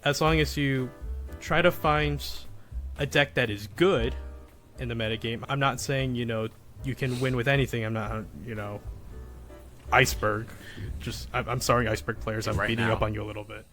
as long as you try to find a deck that is good in the metagame. I'm not saying, you can win with anything. I'm not, ICEBURG. I'm sorry, ICEBURG players. I'm beating up on you a little bit.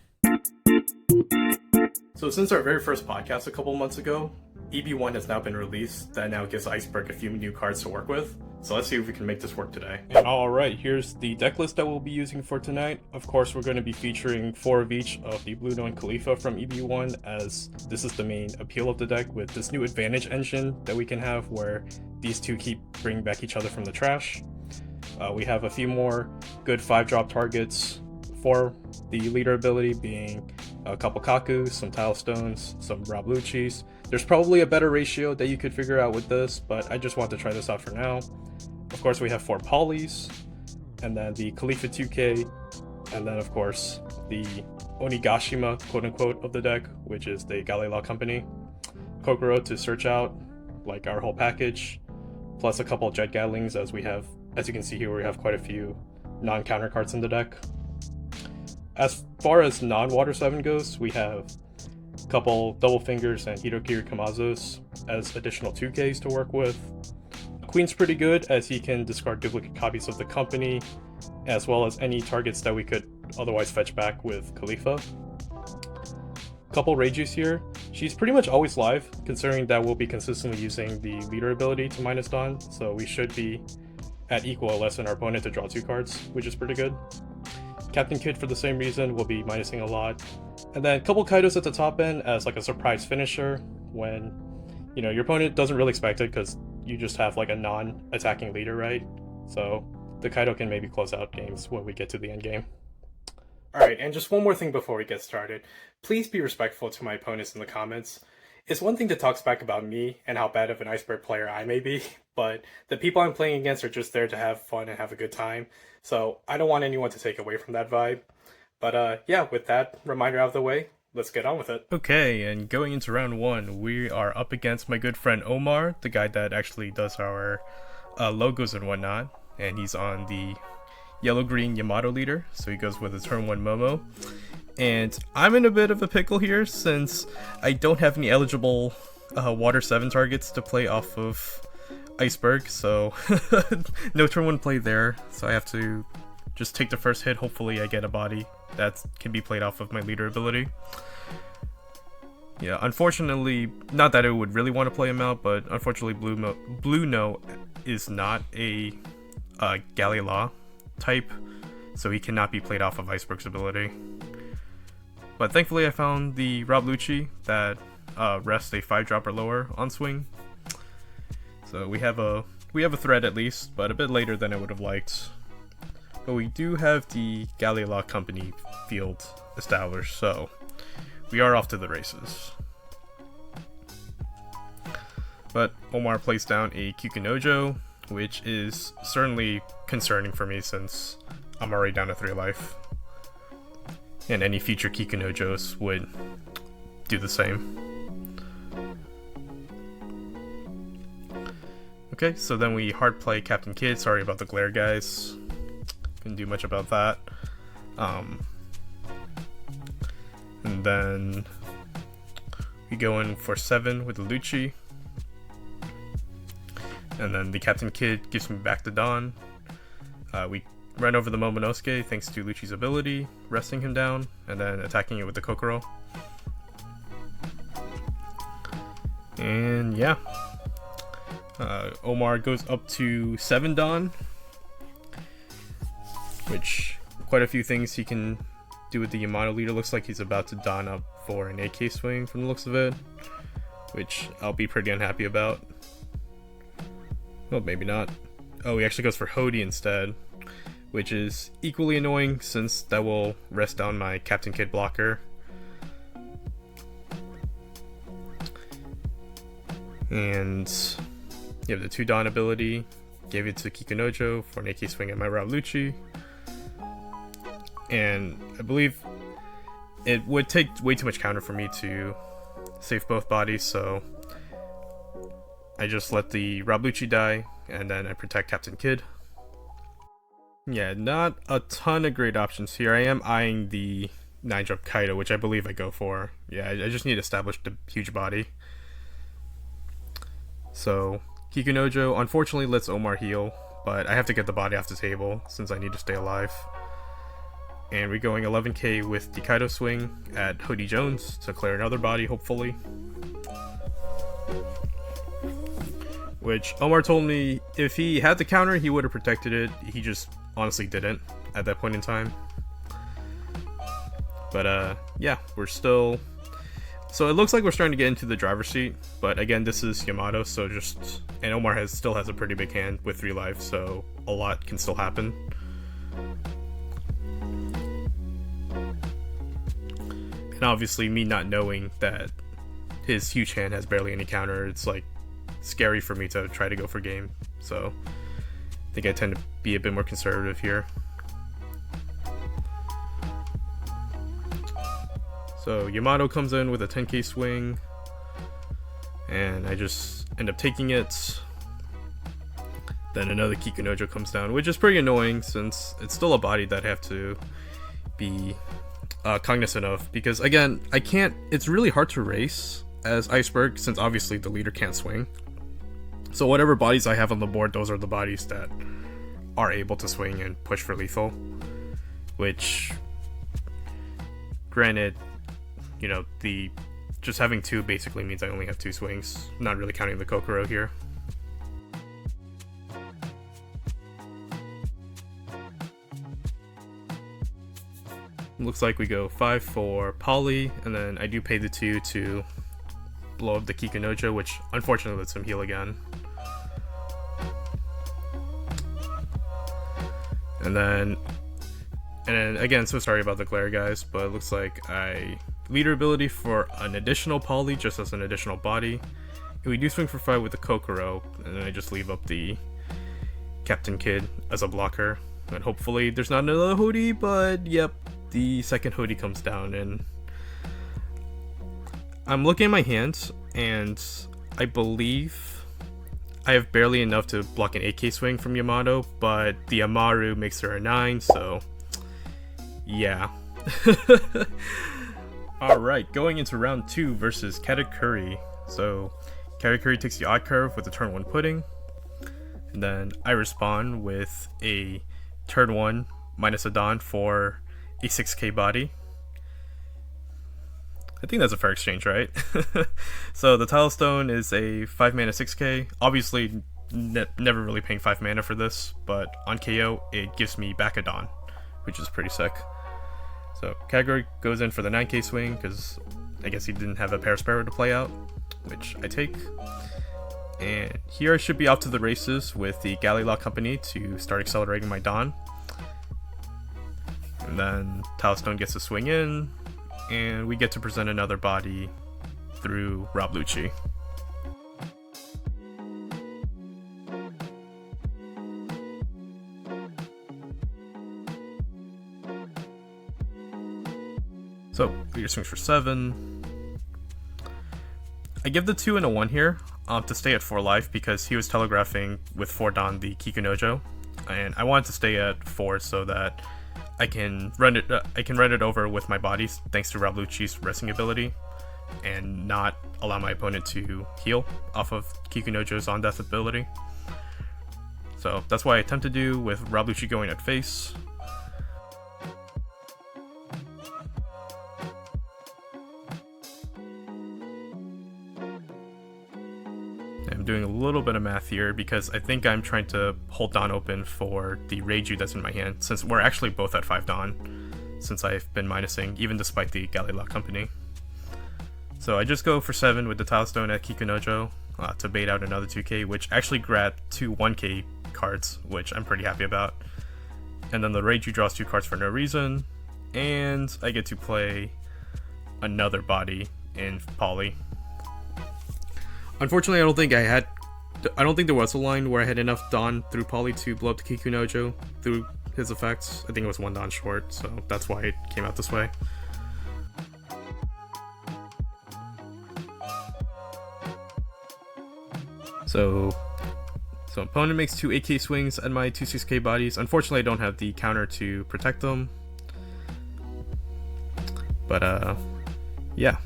So since our very first podcast a couple months ago, EB1 has now been released. That now gives ICEBURG a few new cards to work with. So let's see if we can make this work today. Alright, here's the deck list that we'll be using for tonight. Of course, we're going to be featuring 4 of each of the Blue No and Khalifa from EB1, as this is the main appeal of the deck with this new advantage engine that we can have where these two keep bringing back each other from the trash. We have a few more good 5-drop targets for the leader ability, being a couple Kakus, some Tile Stones, some Rob Lucci's. There's probably a better ratio that you could figure out with this, but I just want to try this out for now. Of course, we have 4 Polys, and then the Khalifa 2K, and then of course the Onigashima, quote-unquote, of the deck, which is the Galley-La Company. Kokoro to search out, like our whole package, plus a couple Jet Gatlings, as you can see here, we have quite a few non-counter cards in the deck. As far as non-Water 7 goes, we have a couple Double Fingers and Hirokiri Kamazos as additional 2Ks to work with. Queen's pretty good, as he can discard duplicate copies of the company, as well as any targets that we could otherwise fetch back with Khalifa. Couple Reijus here. She's pretty much always live, considering that we'll be consistently using the leader ability to minus Dawn, so we should be at equal or less than our opponent to draw 2 cards, which is pretty good. Captain Kid, for the same reason, will be minusing a lot. And then a couple Kaidos at the top end as like a surprise finisher when, your opponent doesn't really expect it because you just have like a non-attacking leader, right? So the Kaido can maybe close out games when we get to the end game. Alright, and just one more thing before we get started. Please be respectful to my opponents in the comments. It's one thing to talk smack about me and how bad of an ICEBURG player I may be, but the people I'm playing against are just there to have fun and have a good time, so I don't want anyone to take away from that vibe. But yeah, with that reminder out of the way, let's get on with it. Okay, and going into round 1, we are up against my good friend Omar, the guy that actually does our logos and whatnot, and he's on the yellow-green Yamato leader, so he goes with a turn 1 Momo. And I'm in a bit of a pickle here since I don't have any eligible Water 7 targets to play off of ICEBURG, so no turn 1 play there, so I have to just take the first hit. Hopefully I get a body that can be played off of my leader ability. Yeah, unfortunately, not that I would really want to play him out, but unfortunately Blue No is not a Galley-La type, so he cannot be played off of ICEBURG's ability. But thankfully I found the Rob Lucci that rests a 5-drop or lower on swing. So we have a threat at least, but a bit later than I would have liked. But we do have the Galley-La Company field established, so we are off to the races. But Omar plays down a Kikunojo, which is certainly concerning for me since I'm already down to 3 life. And any future Kikunojos would do the same. Okay, so then we hard play Captain Kid. Sorry about the glare, guys. Couldn't do much about that. And then we go in for 7 with the Lucci. And then the Captain Kid gives me back to Dawn. We run over the Momonosuke thanks to Lucci's ability, resting him down, and then attacking it with the Kokoro. And yeah. Omar goes up to 7 Dawn, which quite a few things he can do with the Yamato leader. Looks like he's about to Dawn up for an AK swing from the looks of it, which I'll be pretty unhappy about. Well, maybe not. Oh, he actually goes for Hody instead, which is equally annoying since that will rest down my Captain Kid blocker. And you have the 2 Dawn ability, gave it to Kikunojo for an AK swing at my Rob Lucci. And I believe it would take way too much counter for me to save both bodies, so I just let the Rob Lucci die, and then I protect Captain Kid. Yeah, not a ton of great options here. I am eyeing the 9-drop Kaido, which I believe I go for. Yeah, I just need to establish the huge body. So, Kikunojo unfortunately lets Omar heal, but I have to get the body off the table since I need to stay alive. And we're going 11k with the Kaido swing at Hoodie Jones to clear another body, hopefully. Which Omar told me if he had the counter, he would have protected it. He just honestly didn't at that point in time. But yeah, we're still... So it looks like we're starting to get into the driver's seat, but again, this is Yamato, so just... And Omar still has a pretty big hand with 3 life, so a lot can still happen. And obviously, me not knowing that his huge hand has barely any counter, it's like scary for me to try to go for game. So I think I tend to be a bit more conservative here. So Yamato comes in with a 10k swing, and I just end up taking it. Then another Kikunojo comes down, which is pretty annoying since it's still a body that I have to be cognizant of, because again, it's really hard to race as ICEBURG since obviously the leader can't swing. So whatever bodies I have on the board, those are the bodies that are able to swing and push for lethal, which granted, you know, just having 2 basically means I only have 2 swings, not really counting the Kokoro here. Looks like we go 5 for Poly, and then I do pay the 2 to blow up the Kikunojo, which unfortunately lets him heal again. And then again, so sorry about the glare, guys, but it looks like I leader ability for an additional Poly just as an additional body. And we do swing for 5 with the Kokoro, and then I just leave up the Captain Kid as a blocker. And hopefully there's not another hoodie, but yep, the second hoodie comes down, and I'm looking at my hands, and I believe I have barely enough to block an 8k swing from Yamato, but the Amaru makes her a 9, so yeah. Alright, going into round 2 versus Katakuri. So Katakuri takes the odd curve with the turn 1 pudding, and then I respond with a turn 1 minus a Dawn for a 6k body. I think that's a fair exchange, right? So the Tile Stone is a 5 mana 6k. Obviously, never really paying 5 mana for this, but on KO, it gives me back a Dawn, which is pretty sick. So Kagura goes in for the 9k swing, because I guess he didn't have a Parasparrow to play out, which I take. And here I should be off to the races with the Galley-La Company to start accelerating my Dawn. And then Tile Stone gets to swing in, and we get to present another body through Rob Lucci. So, leader swings for 7. I give the 2 and a 1 here to stay at 4 life because he was telegraphing with 4 Dawn the Kikunojo, and I wanted to stay at 4 so that I can run it over with my bodies thanks to Rob Lucci's resting ability, and not allow my opponent to heal off of Kikunojo's on death ability. So that's what I attempt to do with Rob Lucci going at face. I'm doing a little bit of math here because I think I'm trying to hold Dawn open for the Reiju that's in my hand, since we're actually both at 5 Dawn, since I've been minusing, even despite the Galley-La Company. So I just go for 7 with the Tile Stone at Kikunojo to bait out another 2k, which actually grabbed 2 1k cards, which I'm pretty happy about. And then the Reiju draws 2 cards for no reason, and I get to play another body in Poly. Unfortunately, I don't think there was a line where I had enough Dawn through Poly to blow up the Kikunojo through his effects. I think it was 1 Dawn short, so that's why it came out this way. So opponent makes 2 8k swings at my 2 6k bodies. Unfortunately, I don't have the counter to protect them. But yeah.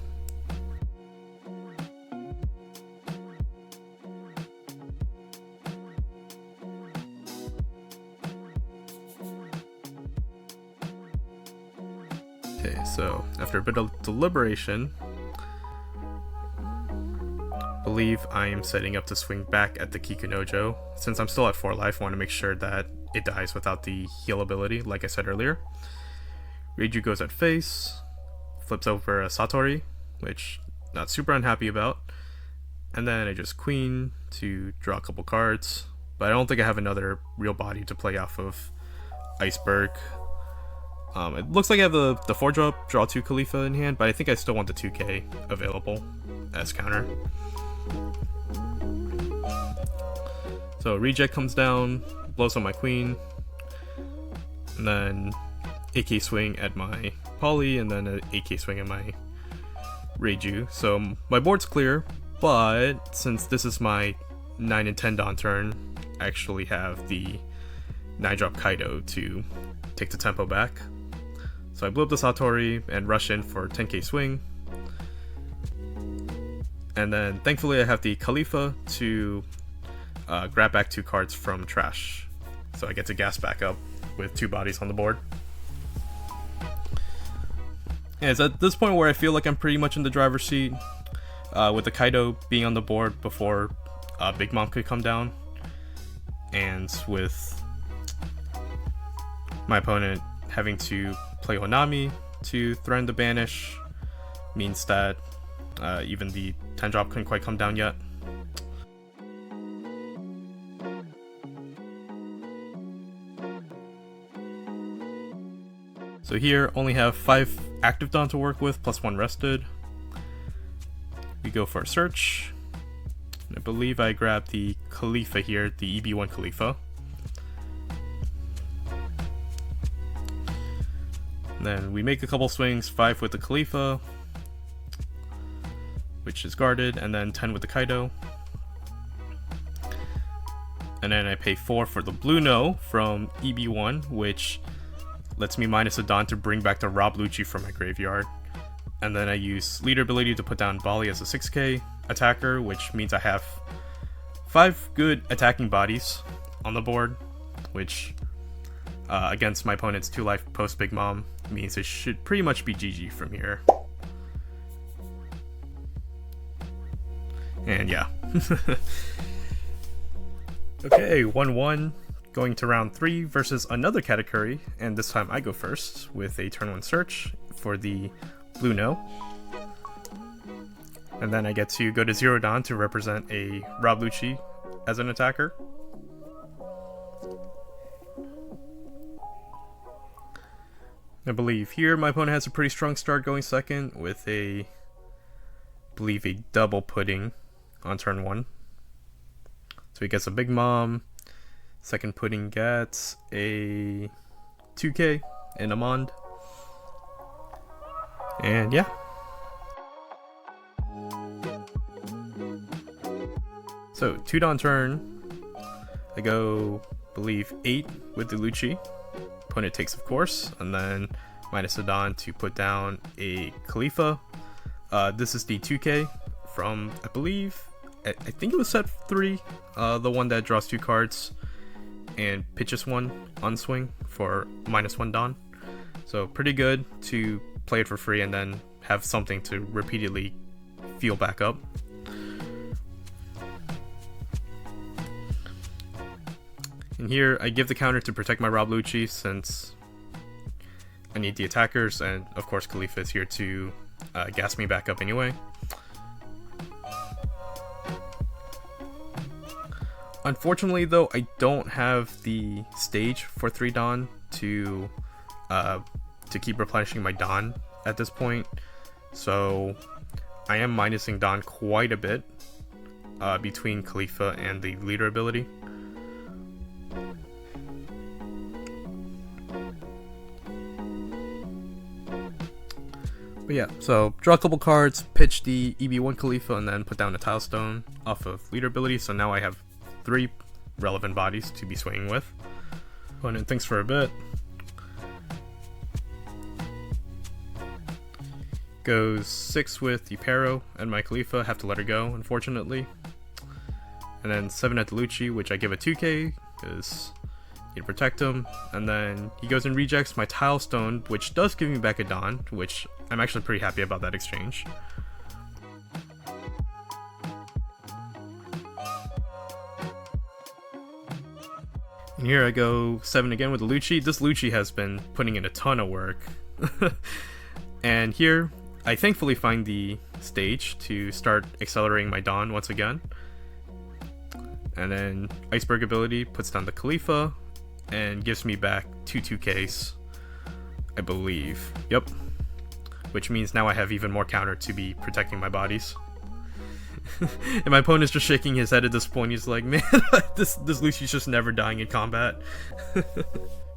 Okay, so after a bit of deliberation, I believe I am setting up to swing back at the Kikunojo. Since I'm still at 4 life, I want to make sure that it dies without the heal ability, like I said earlier. Reiju goes at face, flips over a Satori, which not super unhappy about, and then I just queen to draw a couple cards, but I don't think I have another real body to play off of ICEBURG. It looks like I have the 4-drop, draw 2 Khalifa in hand, but I think I still want the 2k available as counter. So reject comes down, blows on my queen, and then AK swing at my Poly, and then an AK swing at my Reiju. So my board's clear, but since this is my 9 and 10 Dawn turn, I actually have the 9-drop Kaido to take the tempo back. So I blew up the Satori and rush in for 10k swing. And then thankfully I have the Khalifa to grab back 2 cards from trash. So I get to gas back up with 2 bodies on the board. And it's at this point where I feel like I'm pretty much in the driver's seat, with the Kaido being on the board before Big Mom could come down, and with my opponent having to play Honami to threaten the banish, means that even the 10-drop couldn't quite come down yet. So here, only have 5 active Dawn to work with, plus 1 rested. We go for a search. I believe I grabbed the Khalifa here, the EB1 Khalifa. Then we make a couple swings, 5 with the Khalifa, which is guarded, and then 10 with the Kaido. And then I pay 4 for the Blue No from EB1, which lets me minus a Dawn to bring back the Rob Lucci from my graveyard. And then I use leader ability to put down Bali as a 6k attacker, which means I have 5 good attacking bodies on the board, which against my opponent's 2 life post Big Mom means it should pretty much be GG from here. And yeah. Okay, 1-1. Going to round 3 versus another category, and this time I go first with a turn 1 search for the Blue No. And then I get to go to 0 Dawn to represent a Rob Lucci as an attacker. I believe here my opponent has a pretty strong start going second with a double pudding on turn 1. So he gets a Big Mom. Second pudding gets a 2k and a Mond. And yeah. So 2 Dawn turn. I go, believe 8 with the Lucci. Opponent takes, of course, and then minus a Dawn to put down a Khalifa. This is the 2k from, I believe, I think it was set 3, the one that draws 2 cards and pitches 1 on swing for minus 1 Dawn. So pretty good to play it for free and then have something to repeatedly feel back up. And here I give the counter to protect my Rob Lucci since I need the attackers, and of course Khalifa is here to gas me back up anyway. Unfortunately though, I don't have the stage for 3 Dawn to keep replenishing my Dawn at this point, so I am minusing Dawn quite a bit between Khalifa and the leader ability. But yeah, so draw a couple cards, pitch the EB1 Khalifa, and then put down a Tile Stone off of leader ability, so now I have 3 relevant bodies to be swinging with. Opponent thinks for a bit. Goes 6 with the Pero and my Khalifa, have to let her go, unfortunately. And then 7 at the Lucci, which I give a 2k, because you protect him. And then he goes and rejects my Tile Stone, which does give me back a Don, which I'm actually pretty happy about that exchange. And here I go 7 again with the Lucci. This Lucci has been putting in a ton of work. And here, I thankfully find the stage to start accelerating my Don once again. And then ICEBURG ability puts down the Khalifa and gives me back 2/2Ks, I believe. Yep. Which means now I have even more counter to be protecting my bodies. And my opponent's just shaking his head at this point. He's like, man, this Lucy's just never dying in combat.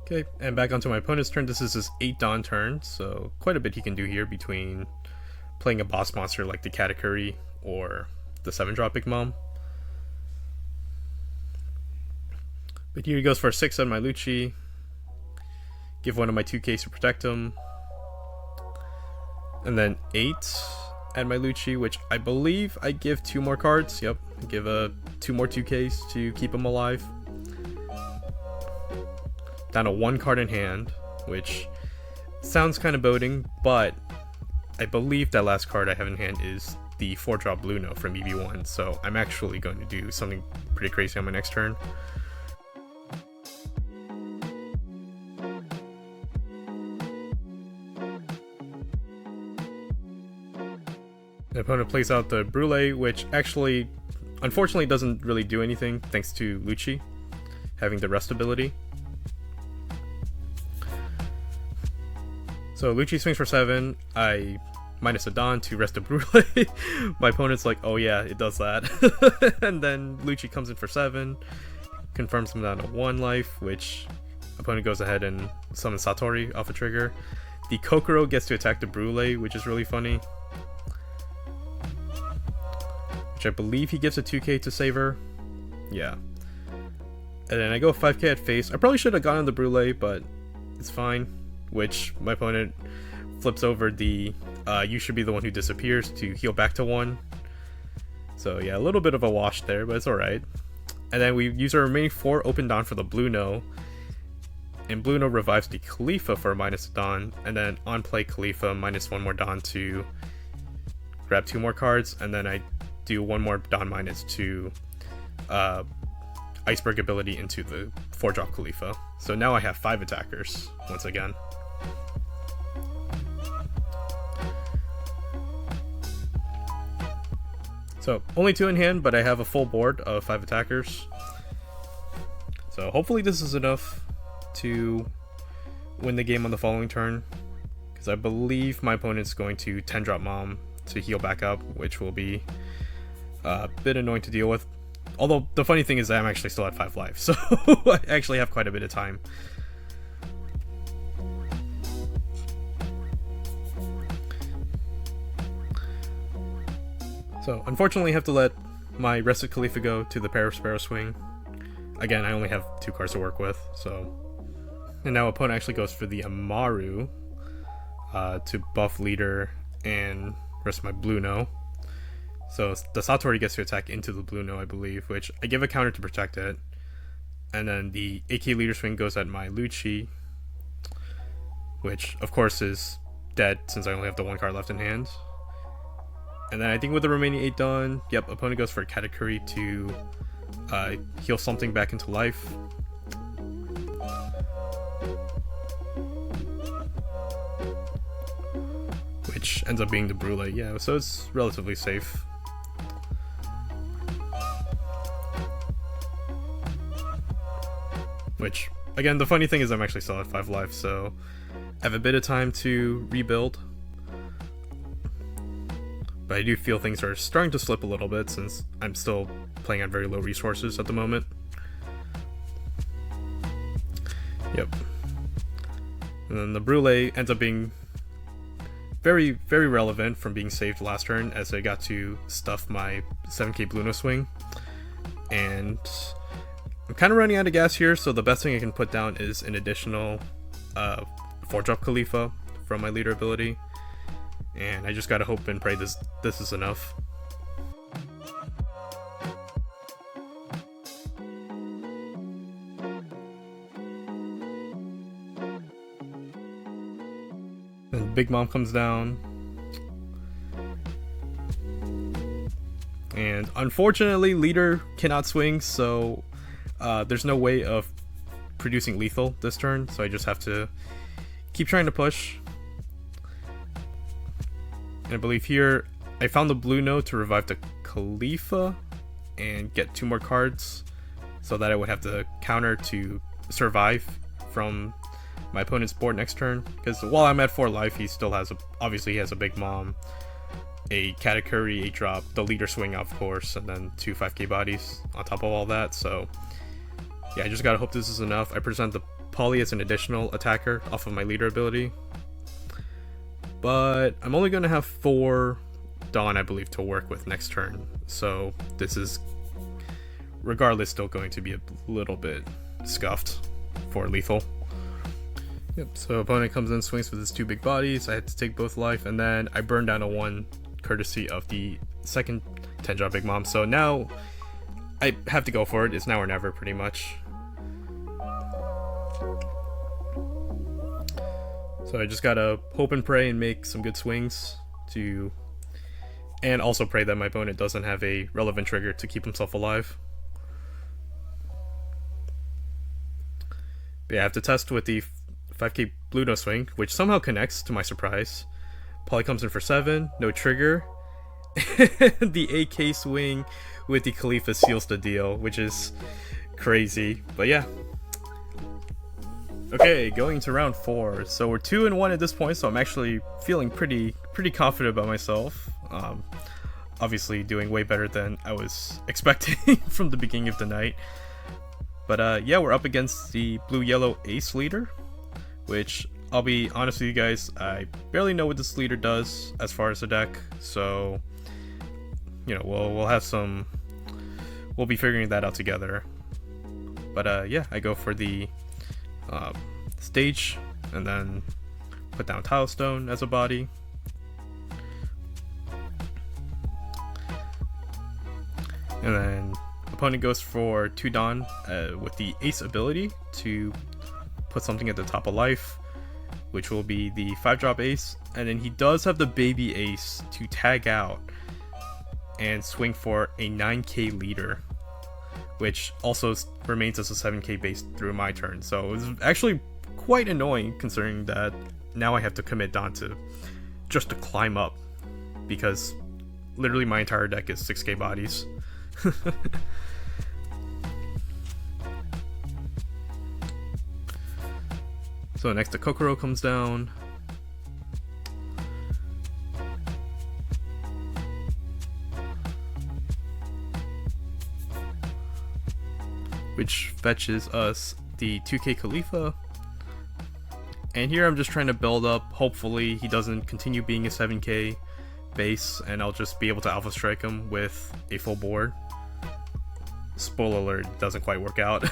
Okay, and back onto my opponent's turn. This is his 8 Dawn turn, so quite a bit he can do here between playing a boss monster like the Katakuri or the 7-drop Big Mom. But here he goes for a 6 on my Lucci. Give one of my 2Ks to protect him. And then 8 at my Lucci, which I believe I give 2 more cards. Yep, I give 2 more 2Ks to keep him alive. Down to 1 card in hand, which sounds kind of boding, but I believe that last card I have in hand is the 4-drop Blue Note from EB1, so I'm actually going to do something pretty crazy on my next turn. The opponent plays out the Brûlé, which actually, unfortunately, doesn't really do anything thanks to Lucci having the rest ability. So Lucci swings for 7, I minus a Don to rest a Brûlé. My opponent's like, oh yeah, it does that. And then Lucci comes in for 7, confirms him down to 1 life, which opponent goes ahead and summons Satori off a trigger. The Kokoro gets to attack the Brûlé, which is really funny. Which I believe he gives a 2k to save her. Yeah. And then I go 5k at face. I probably should have gotten the Brûlé, but it's fine. Which my opponent flips over the you should be the one who disappears to heal back to 1. So yeah, a little bit of a wash there, but it's alright. And then we use our remaining 4 open Dawn for the Blue No. And Blue No revives the Khalifa for a minus Dawn. And then on play Khalifa minus 1 more Dawn to grab 2 more cards. And then I do 1 more Dawn minus to ICEBURG ability into the 4-drop Khalifa. So now I have 5 attackers once again. So only 2 in hand, but I have a full board of 5 attackers. So hopefully this is enough to win the game on the following turn, because I believe my opponent's going to 10-drop Mom to heal back up, which will be a bit annoying to deal with. Although the funny thing is that I'm actually still at 5 life, so I actually have quite a bit of time. So unfortunately I have to let my rested Khalifa go to the Pair Sparrow swing. Again, I only have 2 cards to work with, so... And now opponent actually goes for the Amaru to buff leader and rest my Blue No. So the Satori gets to attack into the Blue No, I believe, which I give a counter to protect it. And then the AK leader swing goes at my Lucci, which of course is dead since I only have the 1 card left in hand. And then I think with the remaining 8 done, yep, opponent goes for Katakuri to heal something back into life. Which ends up being the Brûlé, yeah, so it's relatively safe. Which, again, the funny thing is I'm actually still at 5 life, so I have a bit of time to rebuild. But I do feel things are starting to slip a little bit since I'm still playing on very low resources at the moment. Yep. And then the Brûlé ends up being very, very relevant from being saved last turn, as I got to stuff my 7k Blue No swing. And I'm kind of running out of gas here, so the best thing I can put down is an additional 4-drop Khalifa from my leader ability. And I just gotta hope and pray this is enough. Then Big Mom comes down. And unfortunately, leader cannot swing, so there's no way of producing lethal this turn, so I just have to keep trying to push. And I believe here, I found the blue node to revive the Khalifa and get 2 more cards so that I would have the counter to survive from my opponent's board next turn. Because while I'm at 4 life, he still has obviously he has a Big Mom, a Katakuri 8-drop, the leader swing of course, and then 2 5k bodies on top of all that. So yeah, I just gotta hope this is enough. I present the Poly as an additional attacker off of my leader ability. But I'm only gonna have 4 Dawn, I believe, to work with next turn. So this is, regardless, still going to be a little bit scuffed for lethal. Yep, so opponent comes in, swings with his 2 big bodies. I had to take both life, and then I burn down a 1 courtesy of the second 10-drop Big Mom. So now I have to go for it. It's now or never, pretty much. So I just gotta hope and pray and make some good swings to, and also pray that my opponent doesn't have a relevant trigger to keep himself alive. But yeah, I have to test with the 5k blue no swing, which somehow connects to my surprise. Poly comes in for 7, no trigger. The 8k swing with the Khalifa seals the deal, which is crazy. But yeah. Okay, going to round 4. So we're 2-1 at this point, so I'm actually feeling pretty confident about myself. Obviously doing way better than I was expecting from the beginning of the night. But yeah, we're up against the blue-yellow ace leader, which I'll be honest with you guys, I barely know what this leader does as far as the deck, so you know, we'll be figuring that out together. But yeah, I go for the stage and then put down Tile Stone as a body. And then opponent goes for 2 Dawn with the ace ability to put something at the top of life, which will be the 5-drop ace. And then he does have the baby ace to tag out and swing for a 9k leader, which also remains as a 7k base through my turn. So it was actually quite annoying, considering that now I have to commit Dawn to just to climb up, because literally my entire deck is 6k bodies. So next the Kokoro comes down. Which fetches us the 2k Khalifa. And here I'm just trying to build up. Hopefully he doesn't continue being a 7k base, and I'll just be able to alpha strike him with a full board. Spoiler alert, it doesn't quite work out.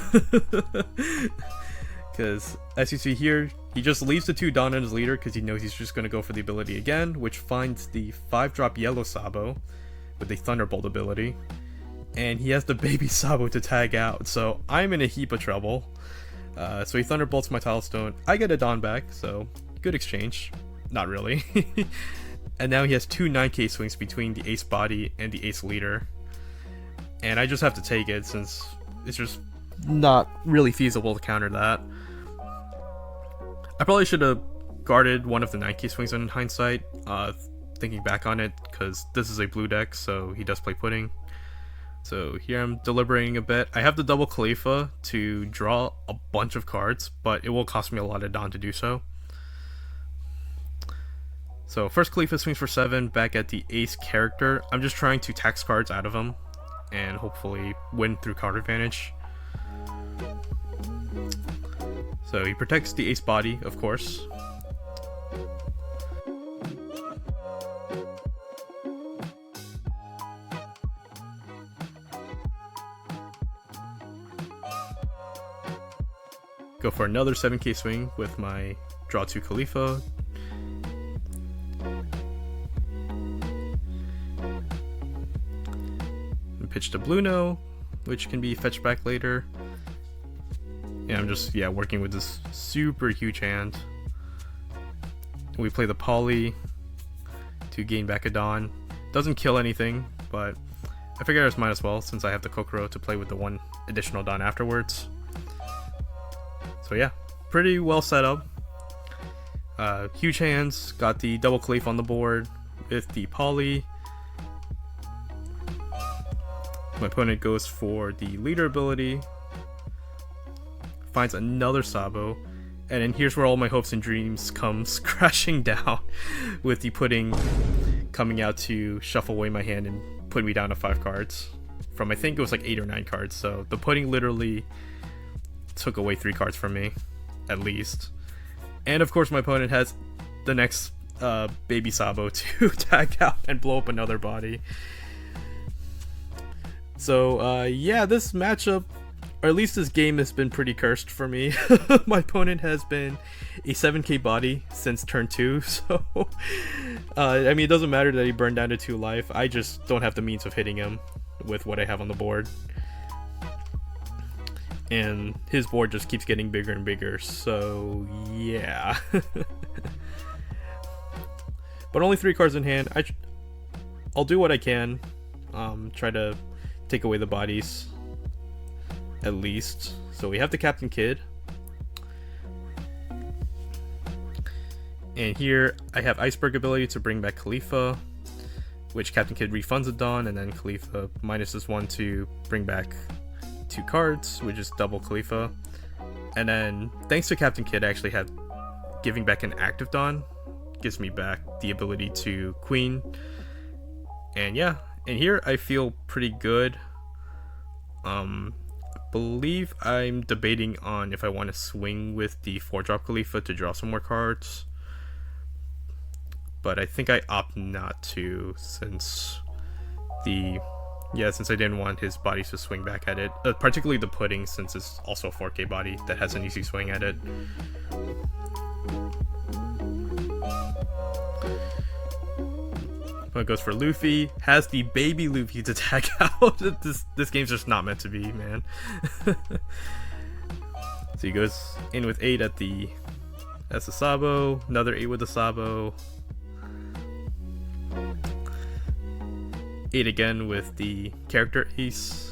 Because as you see here, he just leaves the 2 Dawn in his leader because he knows he's just going to go for the ability again, which finds the 5-drop yellow Sabo with the Thunderbolt ability. And he has the baby Sabo to tag out, so I'm in a heap of trouble. So he Thunderbolts my Tile Stone. I get a Dawn back, so good exchange. Not really. And now he has 2 9k swings between the ace body and the ace leader. And I just have to take it since it's just not really feasible to counter that. I probably should have guarded one of the 9k swings in hindsight, thinking back on it, because this is a blue deck, so he does play pudding. So here I'm deliberating a bit. I have the double Khalifa to draw a bunch of cards, but it will cost me a lot of Dawn to do so. So first Khalifa swings for 7 back at the ace character. I'm just trying to tax cards out of him and hopefully win through card advantage. So he protects the ace body, of course. Go for another 7k swing with my draw 2 Khalifa. pitch to Bluno, which can be fetched back later. Yeah, I'm just working with this super huge hand. We play the Poly to gain back a Dawn. Doesn't kill anything, but I figure I just might as well since I have the Kokoro to play with the one additional Dawn afterwards. So yeah, pretty well set up. Huge hands, got the double Caliph on the board with the Poly. My opponent goes for the leader ability, finds another Sabo, and then here's where all my hopes and dreams comes crashing down with the pudding coming out to shuffle away my hand and put me down to 5 cards from I think it was like 8 or 9 cards. So the pudding literally took away 3 cards from me at least. And of course my opponent has the next baby Sabo to tag out and blow up another body. So yeah, this matchup, or at least this game, has been pretty cursed for me. My opponent has been a 7k body since turn 2, so I mean, it doesn't matter that he burned down to 2 life, I just don't have the means of hitting him with what I have on the board. And his board just keeps getting bigger and bigger, so yeah. But only 3 cards in hand. I'll do what I can, try to take away the bodies at least. So we have the Captain Kid, and here I have ICEBURG ability to bring back Khalifa, which Captain Kid refunds a Dawn, and then Khalifa minuses 1 to bring back 2 cards, which is double Khalifa. And then thanks to Captain Kid, I actually have giving back an active Dawn, gives me back the ability to Queen. And yeah, and here I feel pretty good. Believe I'm debating on if I want to swing with the 4-drop Khalifa to draw some more cards, but I think I opt not to since I didn't want his bodies to swing back at it, particularly the pudding since it's also a 4k body that has an easy swing at it. It goes for Luffy, has the baby Luffy to tag out. This game's just not meant to be, man. So he goes in with 8 that's the Sabo, another 8 with the Sabo, 8 again with the character Ace.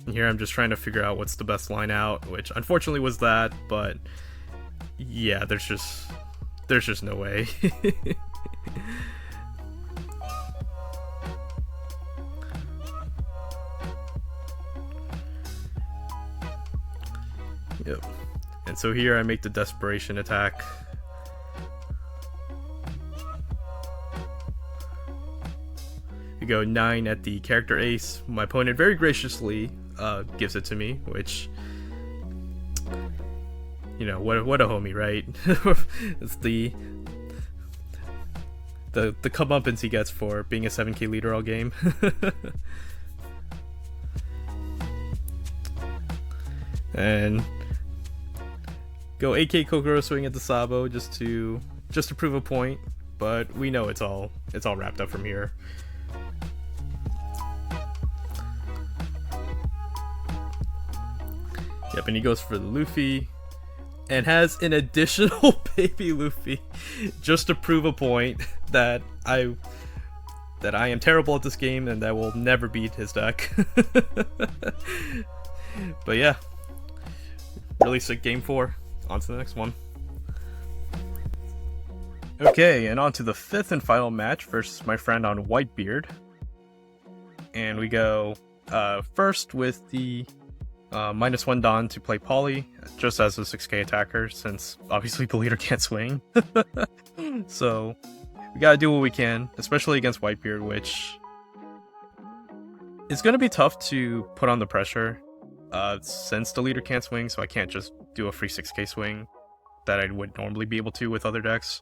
And here I'm just trying to figure out what's the best line out, which unfortunately was that, but yeah, there's just no way. Yep. And so here I make the desperation attack. We go 9 at the character Ace. My opponent very graciously gives it to me, which, you know, what a homie, right? It's the comeuppance he gets for being a 7k leader all game. And go 8k Kokoro swing at the Sabo just to prove a point, but we know it's all wrapped up from here. Yep, and he goes for the Luffy and has an additional baby Luffy just to prove a point that I am terrible at this game and that will never beat his deck. But yeah, really sick game 4. On to the next one. Okay, and on to the 5th and final match versus my friend on Whitebeard. And we go first with the -1 Dawn to play Poly, just as a 6k attacker, since obviously the leader can't swing. So we gotta do what we can, especially against Whitebeard, which is gonna be tough to put on the pressure, since the leader can't swing, so I can't just do a free 6k swing that I would normally be able to with other decks.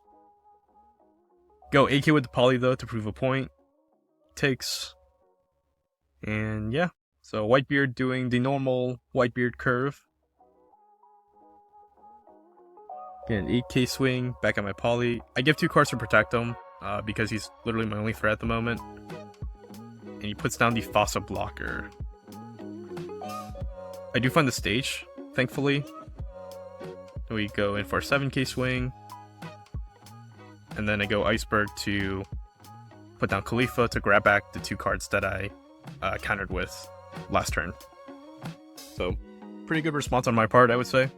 Go 8k with the Poly though to prove a point. Takes. And yeah. So Whitebeard doing the normal Whitebeard curve. Get an 8k swing, back at my poly. I give 2 cards to protect him, because he's literally my only threat at the moment. And he puts down the Fossa blocker. I do find the stage, thankfully. Then we go in for a 7k swing. And then I go Iceberg to put down Khalifa to grab back the 2 cards that I countered with last turn. So, pretty good response on my part, I would say.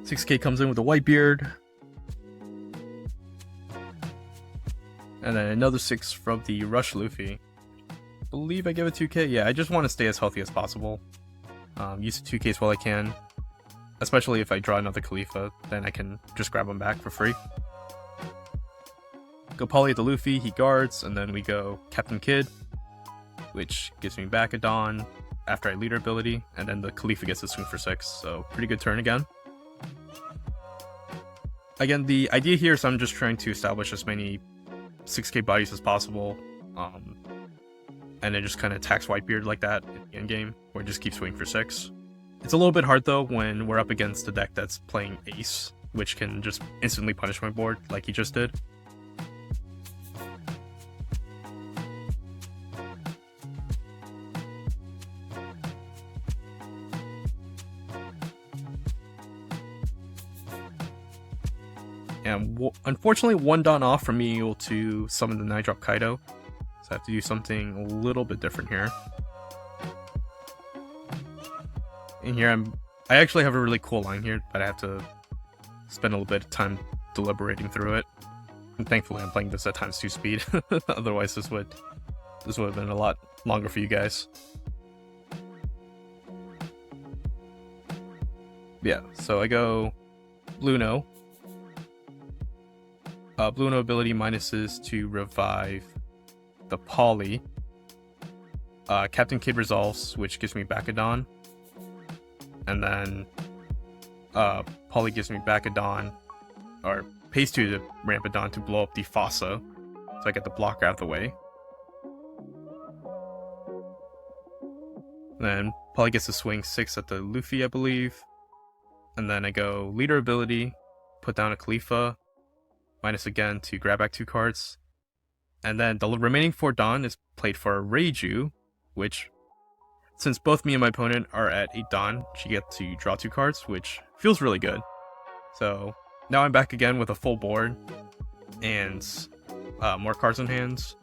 $6k comes in with a Whitebeard. And then another 6 from the Rush Luffy. I believe I give it 2k. Yeah, I just want to stay as healthy as possible. Use the 2ks while I can. Especially if I draw another Khalifa, then I can just grab him back for free. Go poly at the Luffy, he guards, and then we go Captain Kid, which gives me back a Dawn after I leader ability, and then the Khalifa gets a swing for 6, so pretty good turn again. Again, the idea here is I'm just trying to establish as many 6k bodies as possible, and then just kind of tax Whitebeard like that in the endgame, or just keep swinging for 6. It's a little bit hard though when we're up against a deck that's playing Ace, which can just instantly punish my board like he just did. And unfortunately, 1 Dawn off from being able to summon the 9-drop Kaido, so I have to do something a little bit different here. In here, I actually have a really cool line here, but I have to spend a little bit of time deliberating through it. And thankfully, I'm playing this at ×2 speed. Otherwise, this would have been a lot longer for you guys. Yeah, so I go Bluno. Bluno ability minuses to revive the Poly. Captain Kid resolves, which gives me back a Dawn. And then Poly gives me back a Dawn, or pays 2 to ramp a Dawn to blow up the Fossa, so I get the blocker out of the way. Then Poly gets to swing 6 at the Luffy, I believe. And then I go leader ability, put down a Khalifa, minus again to grab back 2 cards. And then the remaining 4 Dawn is played for a Reiju, which, since both me and my opponent are at 8 Dawn, she gets to draw 2 cards, which feels really good. So now I'm back again with a full board and more cards in hands,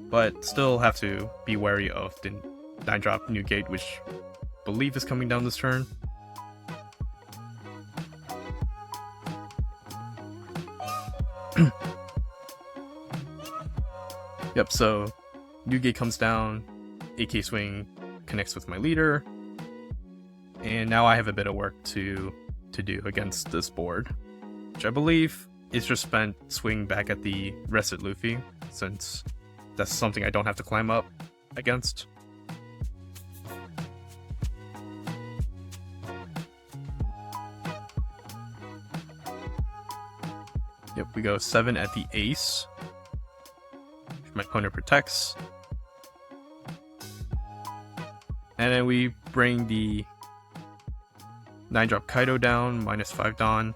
but still have to be wary of the 9-drop New Gate, which I believe is coming down this turn. Yep, so New Gate comes down, 8k swing connects with my leader, and now I have a bit of work to do against this board, which I believe is just spent swinging back at the rested Luffy, since that's something I don't have to climb up against. Yep, we go 7 at the Ace. My opponent protects. And then we bring the 9-drop Kaido down, minus 5 Dawn.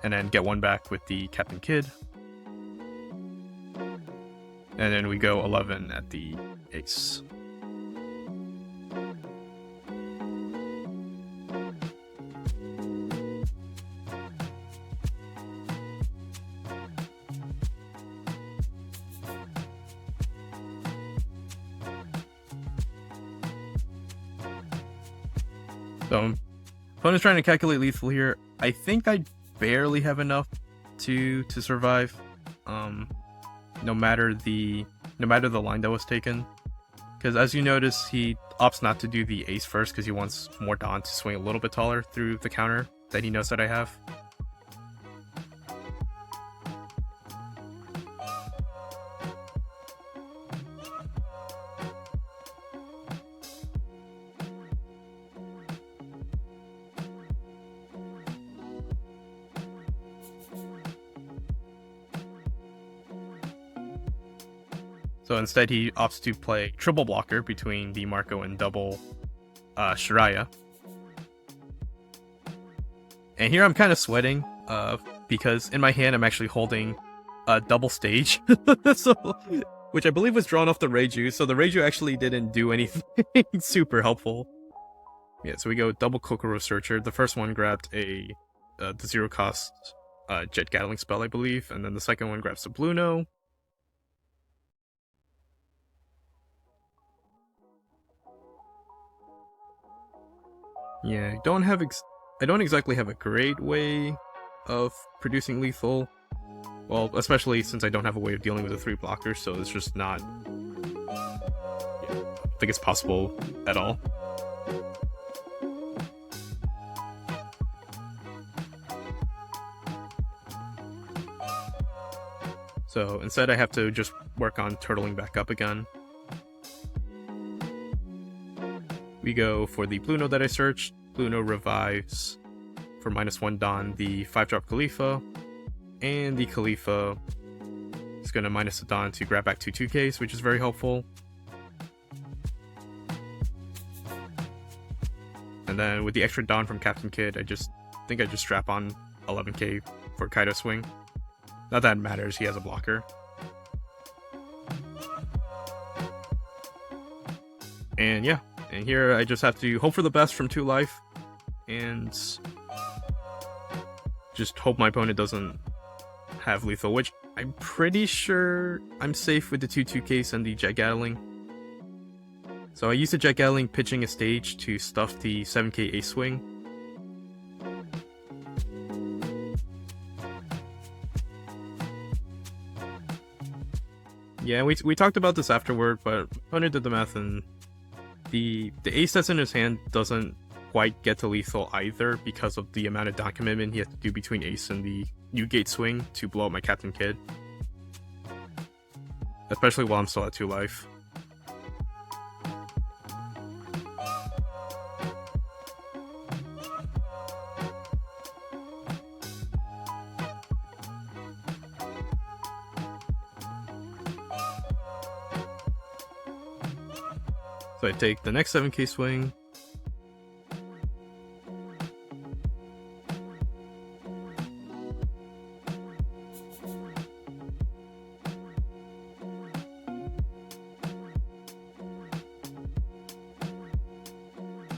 And then get 1 back with the Captain Kid. And then we go 11 at the Ace. So, opponent's trying to calculate lethal here. I think I barely have enough to survive. No matter the line that was taken, because as you notice, he opts not to do the Ace first because he wants more Dawn to swing a little bit taller through the counter that he knows that I have. So instead he opts to play triple blocker between the Marco and double Shiraya. And here I'm kind of sweating, because in my hand I'm actually holding a double stage, so, which I believe was drawn off the Reiju, so the Reiju actually didn't do anything super helpful. Yeah, so we go double Kokoro Searcher. The first one grabbed the 0 cost Jet Gatling spell, I believe, and then the second one grabs the Bluno. Yeah, I don't exactly have a great way of producing lethal. Well, especially since I don't have a way of dealing with the 3 blockers, so it's just not... Yeah, I don't think it's possible at all. So instead I have to just work on turtling back up again. We go for the Bluno that I searched. Bluno revives for -1 Don the 5-drop Khalifa, and the Khalifa is going to minus a Don to grab back 2 2Ks, which is very helpful. And then with the extra Don from Captain Kid, I think I just strap on 11k for Kaido swing. Not that it matters, he has a blocker. And yeah, and here I just have to hope for the best from 2 life, and just hope my opponent doesn't have lethal, which I'm pretty sure I'm safe with the 2 2Ks and the Jet Gatling. So I used the Jet Gatling pitching a stage to stuff the 7k Ace Swing. Yeah, we talked about this afterward, but opponent did the math, and the ace that's in his hand doesn't quite get to lethal either because of the amount of Don commitment he has to do between ace and the new gate swing to blow up my Captain Kid. Especially while I'm still at 2 life. So I take the next 7k swing.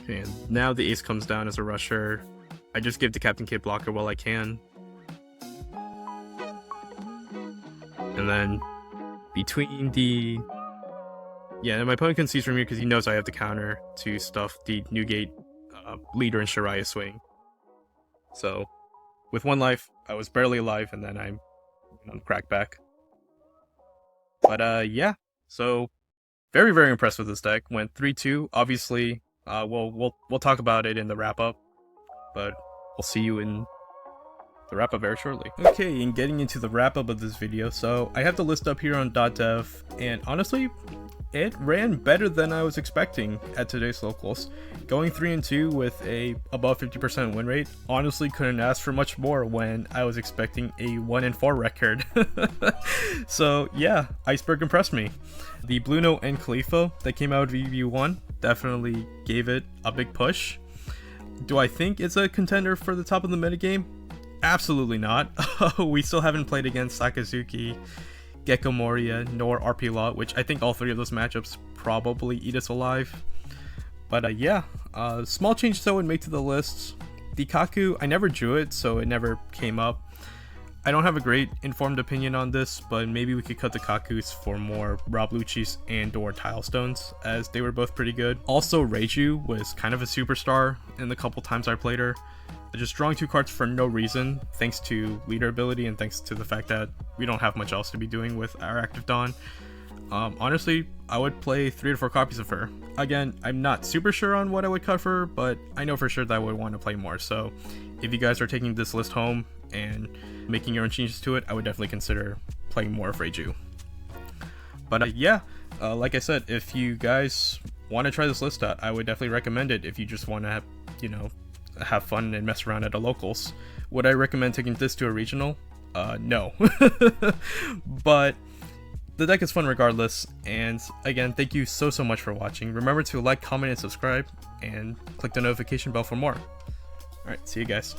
Okay, and now the ace comes down as a rusher. I just give the Captain Kid blocker while I can. And then between the... Yeah, and my opponent concedes from here because he knows I have the counter to stuff the Newgate leader and Shiraya swing. So, with 1 life, I was barely alive, and then I'm on crackback. But yeah, so very, very impressed with this deck. Went 3-2. Obviously, we'll talk about it in the wrap up, but we'll see you in the wrap up very shortly. Okay, and getting into the wrap up of this video, so I have the list up here on .dev, and honestly, it ran better than I was expecting at today's locals. Going 3-2 with a above 50% win rate, honestly couldn't ask for much more when I was expecting a 1-4 record. So yeah, ICEBURG impressed me. The Bluno and Khalifa that came out of EB1 definitely gave it a big push. Do I think it's a contender for the top of the metagame? Absolutely not. We still haven't played against Sakazuki, Gecko Moria, nor RP Law, which I think all 3 of those matchups probably eat us alive. But yeah, small changes I would make to the lists. The Kaku, I never drew it, so it never came up. I don't have a great informed opinion on this, but maybe we could cut the Kakus for more Rob Lucci's and or Tilestones, as they were both pretty good. Also, Reiju was kind of a superstar in the couple times I played her. Just drawing 2 cards for no reason, thanks to leader ability and thanks to the fact that we don't have much else to be doing with our active Dawn. Honestly, I would play 3 to 4 copies of her. Again, I'm not super sure on what I would cut for her, but I know for sure that I would want to play more. So if you guys are taking this list home and making your own changes to it, I would definitely consider playing more of Reiju. But yeah, like I said, if you guys want to try this list out, I would definitely recommend it if you just want to have, have fun and mess around at a locals. Would I recommend taking this to a regional? No. But the deck is fun regardless, and again, thank you so much for watching. Remember to like, comment, and subscribe, and click the notification bell for more. Alright, see you guys.